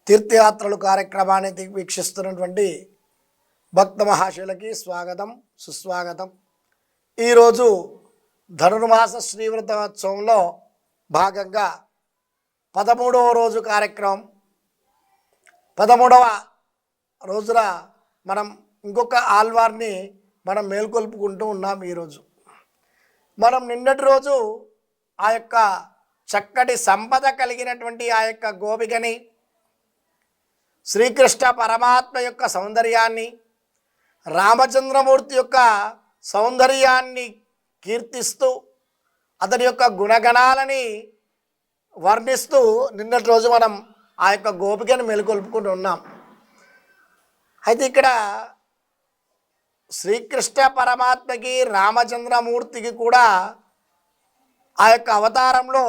తీర్థయాత్రలు కార్యక్రమాన్ని వీక్షిస్తున్నటువంటి భక్త మహాశయులకి స్వాగతం సుస్వాగతం. ఈరోజు ధనుర్మాస శ్రీవ్రతోత్సవంలో భాగంగా 13వ రోజు కార్యక్రమం. 13వ రోజున మనం ఇంకొక ఆల్వార్ని మనం మేల్కొల్పుకుంటూ ఉన్నాం. ఈరోజు మనం నిన్నటి రోజు ఆ యొక్క చక్కటి సంపద కలిగినటువంటి ఆ యొక్క గోపికని, శ్రీకృష్ణ పరమాత్మ యొక్క సౌందర్యాన్ని, రామచంద్రమూర్తి యొక్క సౌందర్యాన్ని కీర్తిస్తూ అతని యొక్క గుణగణాలని వర్ణిస్తూ నిన్నటి రోజు మనం ఆ యొక్క గోపికను మేలుకొల్పుకుంటూ ఉన్నాం. అయితే ఇక్కడ శ్రీకృష్ణ పరమాత్మకి రామచంద్రమూర్తికి కూడా ఆ యొక్క అవతారంలో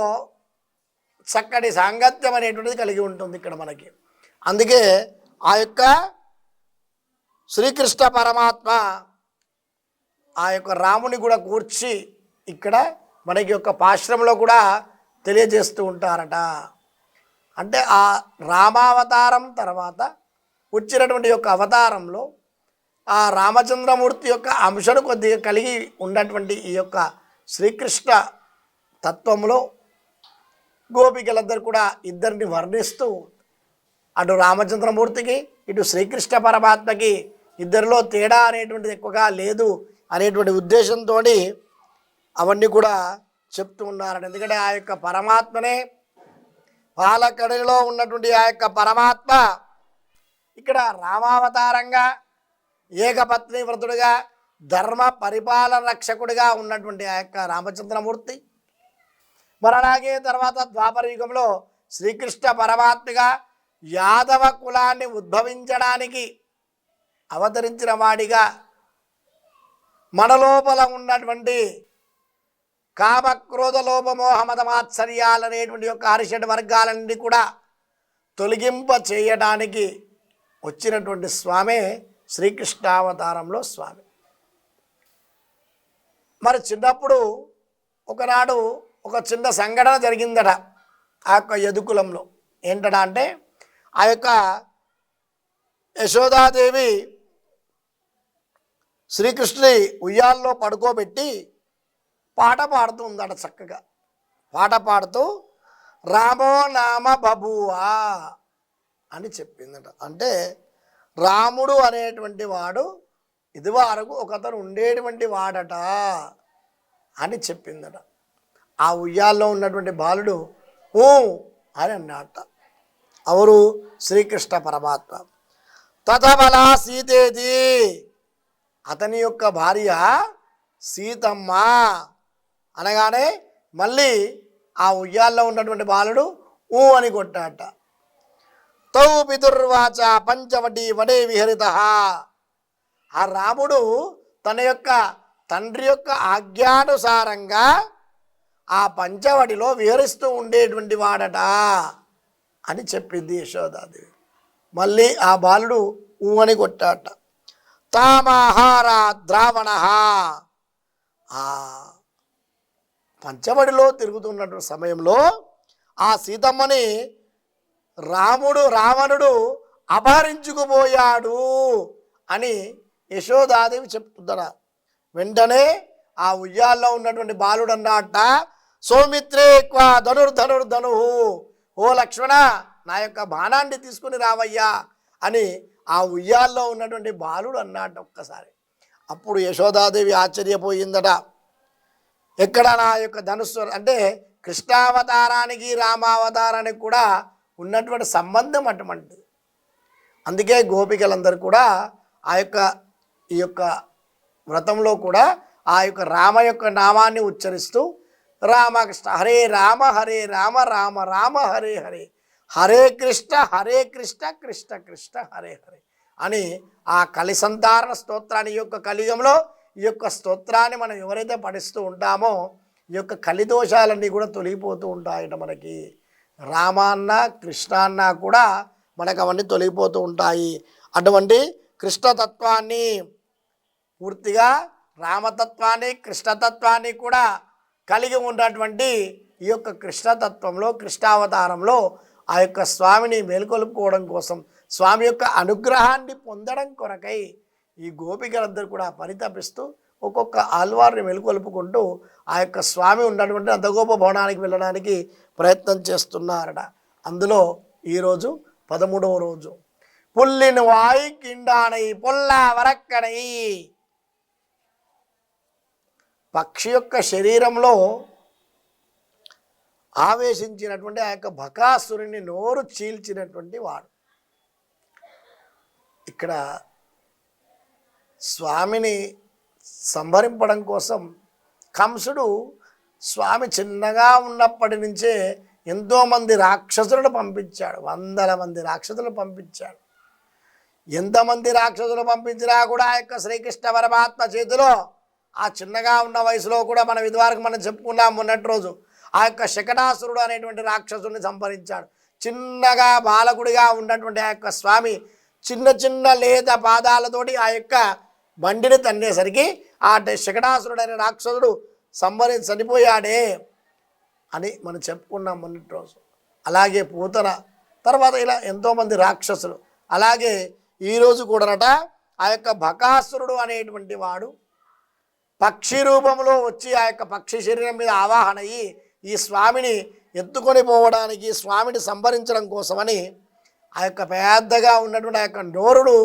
చక్కటి సాంగత్యం అనేటువంటిది కలిగి ఉంటుంది ఇక్కడ మనకి. అందుకే ఆ యొక్క శ్రీకృష్ణ పరమాత్మ ఆ యొక్క రాముని కూడా కూర్చి ఇక్కడ మనకి యొక్క పాశ్రంలో కూడా తెలియజేస్తూ ఉంటారట. అంటే ఆ రామావతారం తర్వాత వచ్చినటువంటి యొక్క అవతారంలో ఆ రామచంద్రమూర్తి యొక్క అంశను కొద్దిగా కలిగి ఉన్నటువంటి ఈ యొక్క శ్రీకృష్ణ తత్వంలో గోపికలందరూ కూడా ఇద్దరిని వర్ణిస్తూ అటు రామచంద్రమూర్తికి ఇటు శ్రీకృష్ణ పరమాత్మకి ఇద్దరిలో తేడా అనేటువంటిది ఎక్కువగా లేదు అనేటువంటి ఉద్దేశంతో అవన్నీ కూడా చెప్తూ ఉన్నారట. ఎందుకంటే ఆ యొక్క పరమాత్మనే పాలకడలిలో ఉన్నటువంటి ఆ యొక్క పరమాత్మ ఇక్కడ రామావతారంగా ఏకపత్ని వ్రతుడిగా ధర్మ పరిపాలన రక్షకుడిగా ఉన్నటువంటి ఆ యొక్క రామచంద్రమూర్తి, మరి అలాగే తర్వాత ద్వాపర యుగంలో శ్రీకృష్ణ పరమాత్మగా యాదవ కులాన్ని ఉద్భవించడానికి అవతరించిన వాడిగా మన లోపల ఉన్నటువంటి కామక్రోధ లోపమోహ మద మాత్సర్యాలనేటువంటి యొక్క అరిషడ్ వర్గాలన్నీ కూడా తొలగింప చేయడానికి వచ్చినటువంటి స్వామే శ్రీకృష్ణావతారంలో స్వామి. మరి చిన్నప్పుడు ఒకనాడు ఒక చిన్న సంఘటన జరిగిందట ఆ యొక్క యదుకులంలో. ఏంటడా అంటే ఆ యొక్క యశోదాదేవి శ్రీకృష్ణుని ఉయ్యాల్లో పడుకోబెట్టి పాట పాడుతూ ఉందట. చక్కగా పాట పాడుతూ రామో నామ బభూవా అని చెప్పిందట. అంటే రాముడు అనేటువంటి వాడు ఇదివరకు ఒకతను ఉండేటువంటి వాడట అని చెప్పిందట. ఆ ఉయ్యాల్లో ఉన్నటువంటి బాలుడు ఓ అని అన్నట. ఎవరు? శ్రీకృష్ణ పరమాత్మ. తథబల సీతేది, అతని యొక్క భార్య సీతమ్మ అనగానే మళ్ళీ ఆ ఉయ్యాల్లో ఉన్నటువంటి బాలుడు ఊ అని కొట్టాట. తౌ పితుర్వాచ పంచవటి వడే విహరిత. ఆ రాముడు తన యొక్క తండ్రి యొక్క ఆజ్ఞానుసారంగా ఆ పంచవటిలో విహరిస్తూ ఉండేటువంటి వాడట అని చెప్పింది యశోదాదేవి. మళ్ళీ ఆ బాలుడు ఊ అని కొట్టాట. తామాహార ద్రావణ, ఆ పంచవడిలో తిరుగుతున్నటువంటి సమయంలో ఆ సీతమ్మని రావణుడు అపహరించుకుపోయాడు అని యశోదాదేవి చెప్తుందట. వెంటనే ఆ ఉయ్యాల్లో ఉన్నటువంటి బాలుడు అన్నట్ట, సౌమిత్రే క్వా ధనుర్ధనుర్ధను, ఓ లక్ష్మణ నా యొక్క బాణాన్ని తీసుకుని రావయ్యా అని ఆ ఉయ్యాల్లో ఉన్నటువంటి బాలుడు అన్నట్టు ఒక్కసారి. అప్పుడు యశోదాదేవి ఆశ్చర్యపోయిందట. ఎక్కడ నా యొక్క ధనుస్సు అంటే కృష్ణావతారానికి రామావతారానికి కూడా ఉన్నటువంటి సంబంధం అటువంటిది. అందుకే గోపికలందరూ కూడా ఈ యొక్క వ్రతంలో కూడా ఆ యొక్క రామ యొక్క నామాన్ని ఉచ్చరిస్తూ రామకృష్ణ హరే రామ రామ రామ హరే హరే, హరే కృష్ణ కృష్ణ కృష్ణ హరే హరే అని ఆ కలిసంతారణ స్తోత్రాన్ని ఈ యొక్క కలియుగంలో ఈ యొక్క స్తోత్రాన్ని మనం ఎవరైతే పఠిస్తూ ఉంటామో ఈ యొక్క కలిదోషాలన్నీ కూడా తొలగిపోతూ ఉంటాయట. మనకి రామాన్న కృష్ణాన్న కూడా మనకు అవన్నీ తొలగిపోతూ ఉంటాయి. అటువంటి కృష్ణతత్వాన్ని పూర్తిగా రామతత్వాన్ని కృష్ణతత్వాన్ని కూడా కలిగి ఉన్నటువంటి ఈ యొక్క కృష్ణతత్వంలో కృష్ణావతారంలో ఆ యొక్క స్వామిని మేల్కొల్పుకోవడం కోసం, స్వామి యొక్క అనుగ్రహాన్ని పొందడం కొరకై ఈ గోపికలందరూ కూడా పరితపిస్తూ ఒక్కొక్క ఆల్వార్ని మేల్కొల్పుకుంటూ ఆ యొక్క స్వామి ఉన్నటువంటి నందగోప భవనానికి వెళ్ళడానికి ప్రయత్నం చేస్తున్నారట. అందులో ఈరోజు 13వ రోజు. పుల్లిన వాయి కిండానై పొల్లా వరక్కనై. పక్షి యొక్క శరీరంలో ఆవేశించినటువంటి ఆ యొక్క బకాసురుని నోరు చీల్చినటువంటి వాడు. ఇక్కడ స్వామిని సంహరింపడం కోసం కంసుడు స్వామి చిన్నగా ఉన్నప్పటి నుంచే ఎంతోమంది రాక్షసులను పంపించాడు. 100 మంది రాక్షసులను పంపించాడు. ఎంతమంది రాక్షసులు పంపించినా కూడా ఆ యొక్క శ్రీకృష్ణ పరమాత్మ చేతిలో ఆ చిన్నగా ఉన్న వయసులో కూడా మనం ఇదివరకు మనం చెప్పుకున్నాం మొన్నటి రోజు ఆ యొక్క శకటాసురుడు అనేటువంటి రాక్షసుని సంహరించాడు. చిన్నగా బాలకుడిగా ఉన్నటువంటి ఆ యొక్క స్వామి చిన్న చిన్న లేత పాదాలతోటి ఆ యొక్క బండిని తన్నేసరికి ఆ శకటాసురుడు అనే రాక్షసుడు చనిపోయాడే అని మనం చెప్పుకున్నాం మొన్నటి రోజు. అలాగే పూతన తర్వాత ఇలా ఎంతోమంది రాక్షసులు. అలాగే ఈరోజు కూడానట ఆ యొక్క బకాసురుడు అనేటువంటి వాడు పక్షి రూపంలో వచ్చి ఆ యొక్క పక్షి శరీరం మీద ఆవాహన అయ్యి ఈ స్వామిని ఎత్తుకొని పోవడానికి, స్వామిని సంహరించడం కోసమని ఆ యొక్క పెద్దగా ఉన్నటువంటి ఆ యొక్క నోరుడు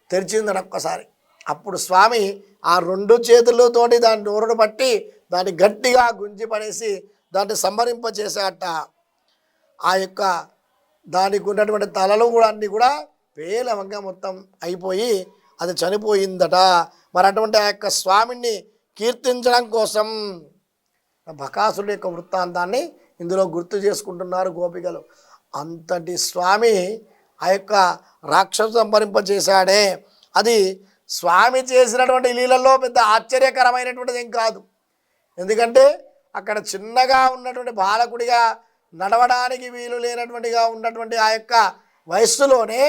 తెరిచిందని ఒక్కసారి. అప్పుడు స్వామి ఆ 2 చేతులతోటి దాని నోరుడు పట్టి దాన్ని గట్టిగా గుంజి పడేసి దాన్ని సంహరింపచేసేట. ఆ యొక్క దానికి ఉన్నటువంటి తలలు కూడా అన్నీ కూడా పేలవంగా మొత్తం అయిపోయి అది చనిపోయిందట. మరి అటువంటి ఆ యొక్క స్వామిని కీర్తించడం కోసం బకాసురుడి యొక్క వృత్తాంతాన్ని ఇందులో గుర్తు చేసుకుంటున్నారు గోపికలు. అంతటి స్వామి ఆ యొక్క రాక్షసు సంహరింపచేశాడే. అది స్వామి చేసినటువంటి లీలల్లో పెద్ద ఆశ్చర్యకరమైనటువంటిది ఏం కాదు. ఎందుకంటే అక్కడ చిన్నగా ఉన్నటువంటి బాలకుడిగా నడవడానికి వీలు లేనటువంటిగా ఉన్నటువంటి ఆ యొక్క వయస్సులోనే,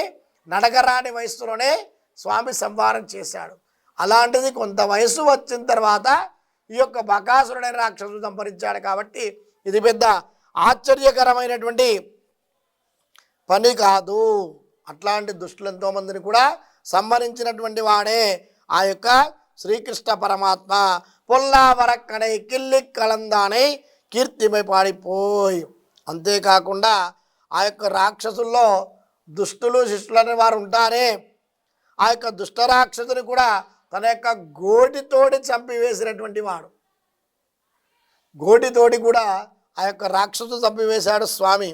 నడకరాని వయస్సులోనే స్వామి సంహారం చేశాడు. అలాంటిది కొంత వయసు వచ్చిన తర్వాత ఈ యొక్క బకాసురుడైన రాక్షసుడు సంహరించాడు. కాబట్టి ఇది పెద్ద ఆశ్చర్యకరమైనటువంటి పని కాదు. అట్లాంటి దుష్టులు ఎంతోమందిని కూడా సంహరించినటువంటి వాడే ఆ యొక్క శ్రీకృష్ణ పరమాత్మ. పొల్లావరక్కనై కిల్లి కలందానై కీర్తిమై పాడిపోయి. అంతేకాకుండా ఆ యొక్క రాక్షసుల్లో దుష్టులు శిష్యులని వారు ఉంటారే, ఆ యొక్క దుష్ట రాక్షసుని కూడా తన యొక్క గోటితోటి చంపివేసినటువంటి వాడు. గోటితోటి కూడా ఆ యొక్క రాక్షసు చంపివేశాడు స్వామి.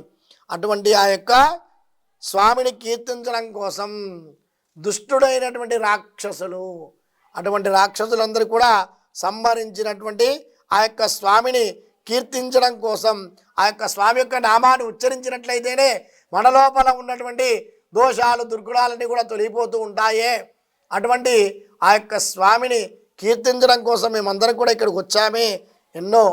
అటువంటి ఆ యొక్క స్వామిని కీర్తించడం కోసం దుష్టుడైనటువంటి రాక్షసులు, అటువంటి రాక్షసులందరూ కూడా సంహరించినటువంటి ఆ యొక్క స్వామిని కీర్తించడం కోసం ఆ యొక్క స్వామి యొక్క నామాన్ని ఉచ్చరించినట్లయితేనే మన లోపల ఉన్నటువంటి దోషాలు దుర్గుణాలన్నీ కూడా తొలగిపోతూ ఉంటాయే. అటువంటి ఆ యొక్క స్వామిని కీర్తించడం కోసం మేమందరం కూడా ఇక్కడికి వచ్చామే. ఎన్నో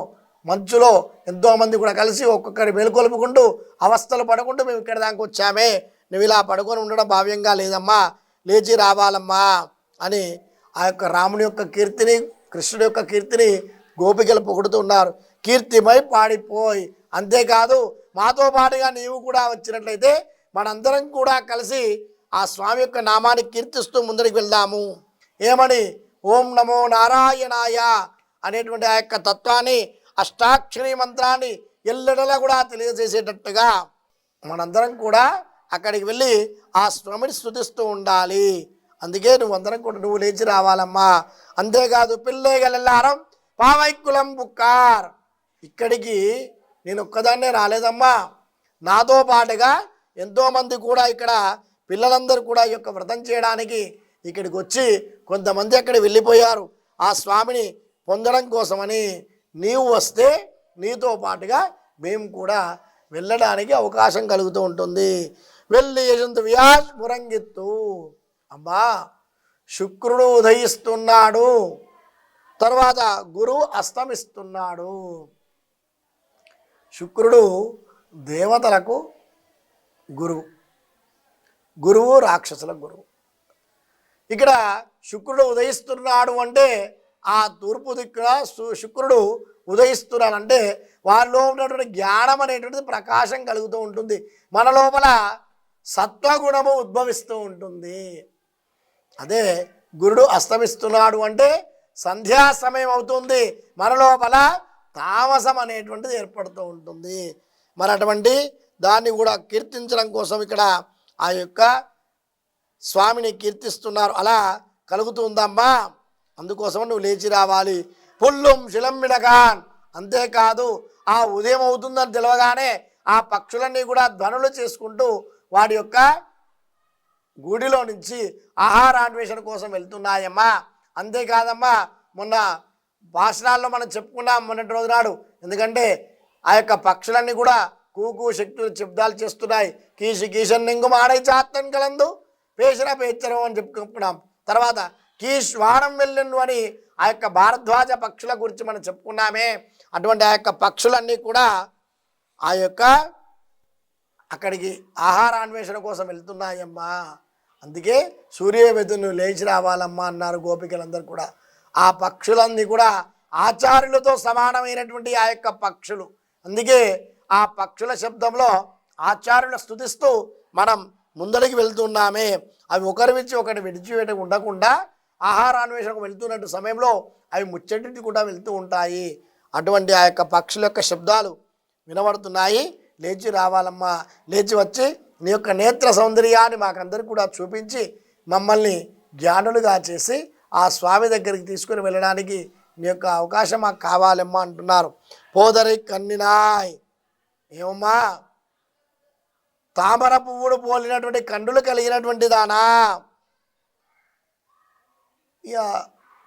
మంచులో ఎంతోమంది కూడా కలిసి ఒక్కొక్కరి మేలుకొలుపుకుంటూ అవస్థలు పడుకుంటూ మేము ఇక్కడ దాకా వచ్చామే. నువ్వు ఇలా పడుకొని ఉండడం భావ్యంగా లేదమ్మా, లేచి రావాలమ్మా అని ఆ యొక్క రాముని యొక్క కీర్తిని, కృష్ణుడి యొక్క కీర్తిని గోపికలు పొగుడుతూ ఉన్నారు. కీర్తిమై పాడిపోయి. అంతేకాదు మాతో పాటుగా నీవు కూడా వచ్చినట్లయితే మనందరం కూడా కలిసి ఆ స్వామి యొక్క నామాన్ని కీర్తిస్తూ ముందరికి వెళ్దాము. ఏమని? ఓం నమో నారాయణాయ అనేటువంటి ఆ యొక్క తత్వాన్ని, అష్టాక్షరి మంత్రాన్ని ఎల్లడలా కూడా తెలియజేసేటట్టుగా మనందరం కూడా అక్కడికి వెళ్ళి ఆ స్వామిని స్తుతిస్తూ ఉండాలి. అందుకే నువ్వందరం కూడా నువ్వు లేచి రావాలమ్మా. అంతేకాదు పిల్లేగలెల్లారం పావైకులం బుక్కార్. ఇక్కడికి నేను ఒక్కదాన్నే రాలేదమ్మా, నాతో పాటుగా ఎంతోమంది కూడా ఇక్కడ పిల్లలందరూ కూడా ఈ యొక్క వ్రతం చేయడానికి ఇక్కడికి వచ్చి కొంతమంది అక్కడ వెళ్ళిపోయారు ఆ స్వామిని పొందడం కోసమని. నీవు వస్తే నీతో పాటుగా మేము కూడా వెళ్ళడానికి అవకాశం కలుగుతూ ఉంటుంది. వెళ్ళి యశంతు వ్యాస్ మురంగిత్తు. అమ్మా, శుక్రుడు ఉదయిస్తున్నాడు, తర్వాత గురువు అస్తమిస్తున్నాడు. శుక్రుడు దేవతలకు గురువు, గురువు రాక్షసుల గురువు. ఇక్కడ శుక్రుడు ఉదయిస్తున్నాడు అంటే ఆ తూర్పు దిక్కున శుక్రుడు ఉదయిస్తున్నాడు అంటే వారిలో ఉన్నటువంటి జ్ఞానం అనేటువంటిది ప్రకాశం కలుగుతూ ఉంటుంది, మన లోపల సత్వగుణము ఉద్భవిస్తూ ఉంటుంది. అదే గురుడు అస్తమిస్తున్నాడు అంటే సంధ్యా సమయం అవుతుంది, మన లోపల తామసం అనేటువంటిది ఏర్పడుతూ ఉంటుంది. మరి అటువంటి దాన్ని కూడా కీర్తించడం కోసం ఇక్కడ ఆ యొక్క స్వామిని కీర్తిస్తున్నారు. అలా కలుగుతుందమ్మా, అందుకోసం నువ్వు లేచి రావాలి. పుల్లుం శిలంబిడగాన్, అంతేకాదు ఆ ఉదయం అవుతుందని తెలియగానే ఆ పక్షులన్నీ కూడా ధ్వనులు చేసుకుంటూ వాడి యొక్క గూడిలో నుంచి ఆహారాన్వేషణ కోసం వెళ్తున్నాయమ్మా. అంతేకాదమ్మా, మొన్న భాషణాల్లో మనం చెప్పుకున్నాం మొన్నటి రోజు నాడు, ఎందుకంటే ఆ యొక్క పక్షులన్నీ కూడా కూకు శక్తులు శబ్దాలు చేస్తున్నాయి. కీసి కీషన్ నింగు మాడై చాత్తన్ కలందు పేసిన పేచరం అని చెప్పుకున్నాం. తర్వాత కీశ్వాణం వెళ్ళిండు అని ఆ యొక్క భారద్వాజ పక్షుల గురించి మనం చెప్పుకున్నామే. అటువంటి ఆ యొక్క పక్షులన్నీ కూడా ఆ యొక్క అక్కడికి ఆహారాన్వేషణ కోసం వెళ్తున్నాయమ్మా. అందుకే సూర్యవెదును లేచి రావాలమ్మా అన్నారు గోపికలందరూ కూడా. ఆ పక్షులన్నీ కూడా ఆచార్యులతో సమానమైనటువంటి ఆ యొక్క పక్షులు. అందుకే ఆ పక్షుల శబ్దంలో ఆచార్యుల స్తుతిస్తూ మనం ముందడికి వెళ్తున్నామే. అవి ఒకరి విడిచి ఒకటి విడిచిపెట్టి ఉండకుండా ఆహారాన్వేషణకు వెళ్తున్నట్టు సమయంలో అవి ముచ్చటింటి కూడా వెళ్తూ ఉంటాయి. అటువంటి ఆ యొక్క పక్షుల యొక్క శబ్దాలు వినబడుతున్నాయి. లేచి రావాలమ్మా, లేచి వచ్చి నీ యొక్క నేత్ర సౌందర్యాన్ని మాకందరికి కూడా చూపించి మమ్మల్ని జ్ఞానులుగా చేసి ఆ స్వామి దగ్గరికి తీసుకుని వెళ్ళడానికి నీ యొక్క అవకాశం మాకు కావాలమ్మా అంటున్నారు. పోదరి కన్నినాయ్, ఏమమ్మా తామర పువ్వుడు పోలినటువంటి కండులు కలిగినటువంటి దానా. ఇక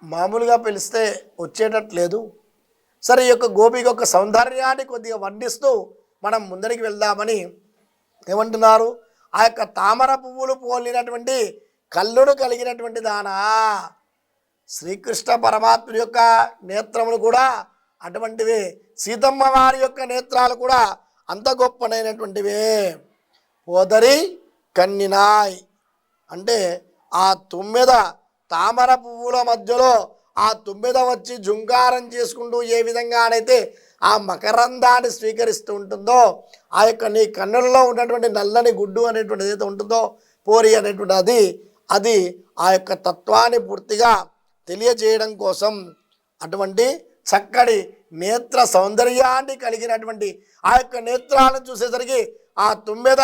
మామూలుగా పిలిస్తే వచ్చేటట్లేదు. సరే, ఈ యొక్క గోపిక యొక్క సౌందర్యాన్ని కొద్దిగా వర్ణిస్తూ మనం ముందరికి వెళ్దామని ఏమంటున్నారు, ఆ యొక్క తామర పువ్వులు పోలినటువంటి కళ్ళును కలిగినటువంటి దానా. శ్రీకృష్ణ పరమాత్ముడి యొక్క నేత్రములు కూడా అటువంటివే, సీతమ్మ వారి యొక్క నేత్రాలు కూడా అంత గొప్పనైనటువంటివే. పోదరి కన్నినాయ్ అంటే ఆ తుమ్మెద తామర పువ్వుల మధ్యలో ఆ తుమ్మెద వచ్చి జుంకారం చేసుకుంటూ ఏ విధంగానైతే ఆ మకరందాన్ని స్వీకరిస్తూ ఉంటుందో, ఆ యొక్క నీ కన్నులలో ఉన్నటువంటి నల్లని గుడ్డు అనేటువంటిది ఏదైతే ఉంటుందో, పోరి అనేటువంటి అది ఆ యొక్క తత్వాన్ని పూర్తిగా తెలియజేయడం కోసం అటువంటి చక్కటి నేత్ర సౌందర్యాన్ని కలిగినటువంటి ఆ యొక్క నేత్రాలను చూసేసరికి ఆ తుమ్మెద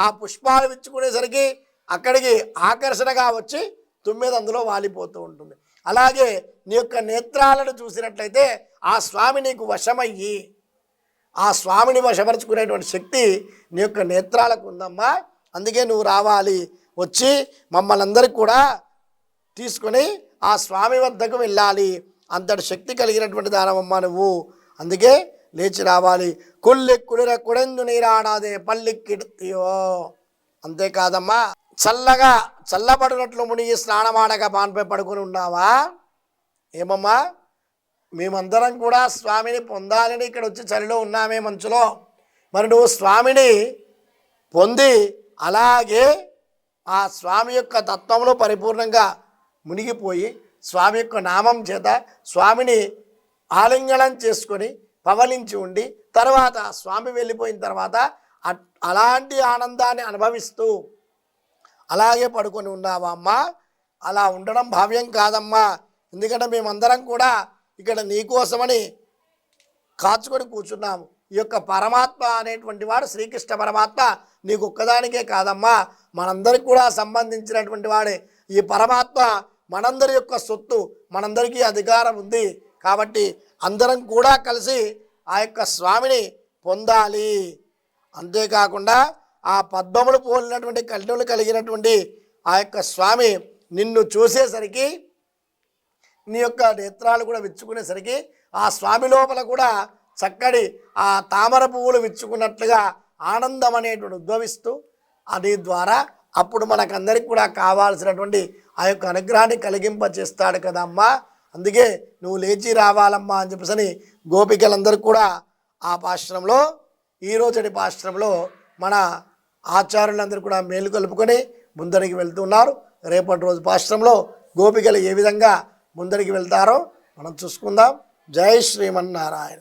ఆ పుష్పాలు విచ్చుకునేసరికి అక్కడికి ఆకర్షణగా వచ్చి తుమ్మెద అందులో వాలిపోతూ ఉంటుంది. అలాగే నీ యొక్క నేత్రాలను చూసినట్లయితే ఆ స్వామి నీకు వశమయ్యి ఆ స్వామిని వశపరుచుకునేటువంటి శక్తి నీ యొక్క నేత్రాలకు ఉందమ్మా. అందుకే నువ్వు రావాలి, వచ్చి మమ్మల్ని అందరికి కూడా తీసుకొని ఆ స్వామి వద్దకు వెళ్ళాలి. అంతటి శక్తి కలిగినటువంటి దానమమ్మ నువ్వు. అందుకే లేచి రావాలి. కుళ్ళి కుడిర కుడెందు నీరాడాదే పల్లిక్కిడతీయో. అంతేకాదమ్మా, చల్లగా చల్లబడినట్లు మునిగి స్నానమాడక పాన్పై పడుకొని ఉన్నావా. ఏమమ్మా, మేమందరం కూడా స్వామిని పొందాలని ఇక్కడ వచ్చి చలిలో ఉన్నామే మంచులో. మరి నువ్వు స్వామిని పొంది అలాగే ఆ స్వామి యొక్క తత్వంలో పరిపూర్ణంగా మునిగిపోయి స్వామి యొక్క నామం చేత స్వామిని ఆలింగనం చేసుకొని పవలించి ఉండి తర్వాత స్వామి వెళ్ళిపోయిన తర్వాత అలాంటి ఆనందాన్ని అనుభవిస్తూ అలాగే పడుకొని ఉన్నావా అమ్మా. అలా ఉండడం భావ్యం కాదమ్మా. ఎందుకంటే మేమందరం కూడా ఇక్కడ నీకోసమని కాచుకొని కూర్చున్నాము. ఈ యొక్క పరమాత్మ అనేటువంటి వాడు శ్రీకృష్ణ పరమాత్మ నీకు ఒక్కదానికే కాదమ్మా, మనందరికి కూడా సంబంధించినటువంటి వాడే. ఈ పరమాత్మ మనందరి యొక్క సొత్తు, మనందరికీ అధికారం ఉంది. కాబట్టి అందరం కూడా కలిసి ఆ యొక్క స్వామిని పొందాలి. అంతేకాకుండా ఆ పద్మములు పోలినటువంటి కళ్ళులు కలిగినటువంటి ఆ యొక్క స్వామి నిన్ను చూసేసరికి నీ యొక్క నేత్రాలు కూడా విచ్చుకునేసరికి ఆ స్వామి లోపల కూడా చక్కటి ఆ తామర పువ్వులు విచ్చుకున్నట్లుగా ఆనందం అనేటువంటి ఉద్భవిస్తూ అది ద్వారా అప్పుడు మనకందరికి కూడా కావాల్సినటువంటి ఆ యొక్క అనుగ్రహాన్ని కలిగింపచేస్తాడు కదా అమ్మా. అందుకే నువ్వు లేచి రావాలమ్మా అని చెప్పేసి గోపికలందరూ కూడా ఆ పాశ్రంలో ఈరోజటి పాశ్రంలో మన ఆచార్యులందరూ కూడా మేలు కలుపుకొని ముందరికి వెళ్తున్నారు. రేపటి రోజు పాశ్రంలో గోపికలు ఏ విధంగా ముందరికి వెళ్తారో మనం చూసుకుందాం. జై శ్రీమన్నారాయణ.